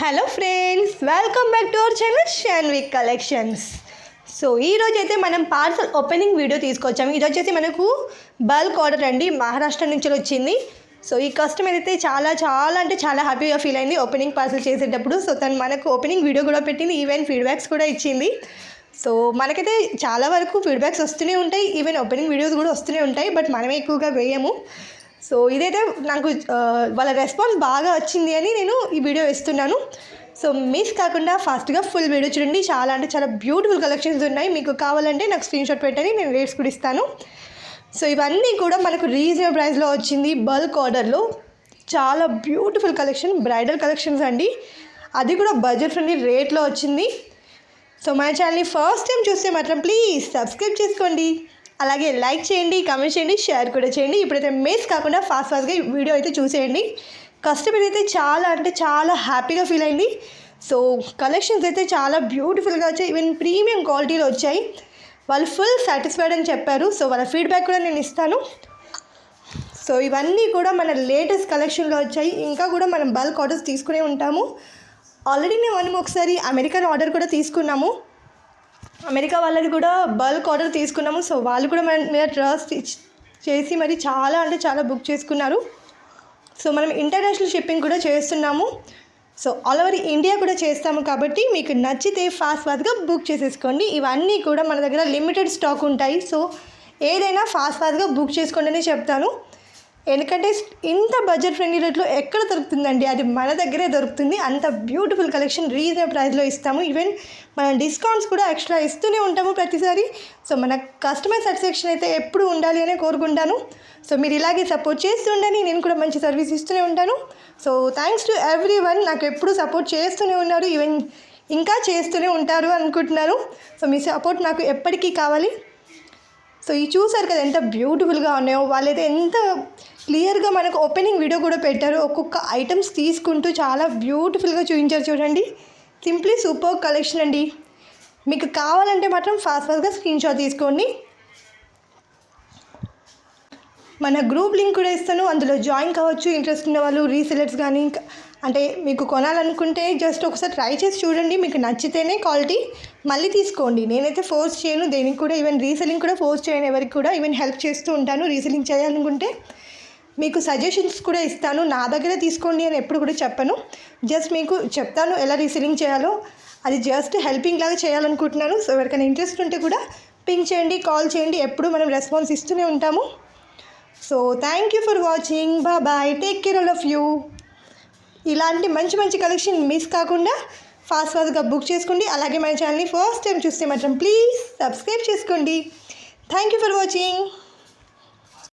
Hello friends, welcome back to our channel Shanvik collections. So ఈరోజు అయితే మనం పార్సల్ ఓపెనింగ్ వీడియో తీసుకొచ్చాము. ఇది వచ్చేసి మనకు బల్క్ ఆర్డర్ అండి, మహారాష్ట్ర నుంచి వచ్చింది. సో ఈ కస్టమర్ అయితే చాలా హ్యాపీగా ఫీల్ అయింది ఓపెనింగ్ పార్సల్ చేసేటప్పుడు. సో తను మనకు ఓపెనింగ్ వీడియో కూడా పెట్టింది, ఈవెన్ ఫీడ్బ్యాక్స్ కూడా ఇచ్చింది. సో మనకైతే చాలా వరకు ఫీడ్బ్యాక్స్ వస్తూనే ఉంటాయి, ఈవెన్ ఓపెనింగ్ వీడియోస్ కూడా వస్తూనే ఉంటాయి, బట్ మనమే ఎక్కువగా వేయము. సో ఇదైతే నాకు వాళ్ళ రెస్పాన్స్ బాగా వచ్చింది అని నేను ఈ వీడియో ఇస్తున్నాను. సో మిస్ కాకుండా ఫాస్ట్గా ఫుల్ వీడియో చూడండి. చాలా బ్యూటిఫుల్ కలెక్షన్స్ ఉన్నాయి. మీకు కావాలంటే నాకు స్క్రీన్షాట్ పెట్టండి, నేను రేట్స్ కూడా ఇస్తాను. సో ఇవన్నీ కూడా మనకు రీజనబుల్ ప్రైస్లో వచ్చింది, బల్క్ ఆర్డర్లో. చాలా బ్యూటిఫుల్ కలెక్షన్, బ్రైడల్ కలెక్షన్స్ అండి, అది కూడా బడ్జెట్ ఫ్రెండ్లీ రేట్లో వచ్చింది. సో మన ఛానల్ని ఫస్ట్ టైం చూస్తే మాత్రం ప్లీజ్ సబ్స్క్రైబ్ చేసుకోండి, అలాగే లైక్ చేయండి, కామెంట్ చేయండి, షేర్ కూడా చేయండి. ఇప్పుడైతే మిస్ కాకుండా ఫాస్ట్గా వీడియో అయితే చూసేయండి. కస్టమర్ అయితే చాలా హ్యాపీగా ఫీల్ అయింది. సో కలెక్షన్స్ అయితే చాలా బ్యూటిఫుల్గా వచ్చాయి, ఈవెన్ ప్రీమియం క్వాలిటీలో వచ్చాయి. వాళ్ళు ఫుల్ సాటిస్ఫైడ్ అని చెప్పారు. సో వాళ్ళ ఫీడ్బ్యాక్ కూడా నేను ఇస్తాను. సో ఇవన్నీ కూడా మన లేటెస్ట్ కలెక్షన్లో వచ్చాయి. ఇంకా కూడా మనం బల్క్ ఆర్డర్స్ తీసుకునే ఉంటాము. ఆల్రెడీ మనం ఒకసారి అమెరికన్ ఆర్డర్ కూడా తీసుకున్నాము, అమెరికా వాళ్ళది కూడా బల్క్ ఆర్డర్ తీసుకున్నాము. సో వాళ్ళు కూడా మన మీద ట్రస్ట్ చేసి మరి చాలా బుక్ చేసుకున్నారు. సో మనం ఇంటర్నేషనల్ షిప్పింగ్ కూడా చేస్తున్నాము. సో ఆల్ ఓవర్ ఇండియా కూడా చేస్తాము. కాబట్టి మీకు నచ్చితే ఫాస్ట్గా బుక్ చేసేసుకోండి. ఇవన్నీ కూడా మన దగ్గర లిమిటెడ్ స్టాక్ ఉంటాయి. సో ఏదైనా ఫాస్ట్గా బుక్ చేసుకోండి అని చెప్తాను. ఎందుకంటే ఇంత బడ్జెట్ ఫ్రెండ్లీ రేట్లో ఎక్కడ దొరుకుతుందండి, అది మన దగ్గరే దొరుకుతుంది. అంత బ్యూటిఫుల్ కలెక్షన్ రీజనబుల్ ప్రైస్లో ఇస్తాము. ఈవెన్ మనం డిస్కౌంట్స్ కూడా ఎక్స్ట్రా ఇస్తూనే ఉంటాము ప్రతిసారి. సో మన కస్టమర్ సాటిస్ఫాక్షన్ అయితే ఎప్పుడు ఉండాలి అనే కోరుకుంటాను. సో మీరు ఇలాగే సపోర్ట్ చేస్తుండని, నేను కూడా మంచి సర్వీస్ ఇస్తూనే ఉంటాను. So thanks to every one, నాకు ఎప్పుడు సపోర్ట్ చేస్తూనే ఉన్నారు, ఈవెన్ ఇంకా చేస్తూనే ఉంటారు అనుకుంటున్నాను. సో మీ సపోర్ట్ నాకు ఎప్పటికీ కావాలి. సో ఈ చూసారు కదా ఎంత బ్యూటిఫుల్గా ఉన్నాయో. వాళ్ళైతే ఎంత క్లియర్గా మనకు ఓపెనింగ్ వీడియో కూడా పెట్టారు, ఒక్కొక్క ఐటమ్స్ తీసుకుంటూ చాలా బ్యూటిఫుల్గా చూపించారు. చూడండి, సింప్లీ సూపర్ కలెక్షన్ అండి. మీకు కావాలంటే మాత్రం ఫాస్ట్గా స్క్రీన్షాట్ తీసుకోండి. మన గ్రూప్ లింక్ కూడా ఇస్తాను, అందులో జాయిన్ కావచ్చు. ఇంట్రెస్ట్ ఉన్న వాళ్ళు, రీసెలర్స్ కానీ, అంటే మీకు కొనాలనుకుంటే జస్ట్ ఒకసారి ట్రై చేసి చూడండి. మీకు నచ్చితేనే క్వాలిటీ మళ్ళీ తీసుకోండి. నేనైతే ఫోర్స్ చేయను దేనికి కూడా, ఈవెన్ రీసెలింగ్ కూడా ఫోర్స్ చేయను ఎవరికి కూడా. ఈవెన్ హెల్ప్ చేస్తూ ఉంటాను. రీసెలింగ్ చేయాలనుకుంటే మీకు సజెషన్స్ కూడా ఇస్తాను. నా దగ్గరే తీసుకోండి అని ఎప్పుడు కూడా చెప్పను, జస్ట్ మీకు చెప్తాను ఎలా రీసెలింగ్ చేయాలో. అది జస్ట్ హెల్పింగ్ లాగా చేయాలనుకుంటున్నాను. సో ఎవరికైనా ఇంట్రెస్ట్ ఉంటే కూడా పింక్ చేయండి, కాల్ చేయండి, ఎప్పుడు మనం రెస్పాన్స్ ఇస్తూనే ఉంటాము. So thank you for watching, bye, take care all of you. ఇలాంటి మంచి కలెక్షన్ మిస్ కాకుండా ఫాస్ట్గా బుక్ చేసుకోండి. అలాగే మన ఛానల్ని ఫస్ట్ టైం చూస్తే మాత్రం ప్లీజ్ సబ్స్క్రైబ్ చేసుకోండి. Thank you for watching.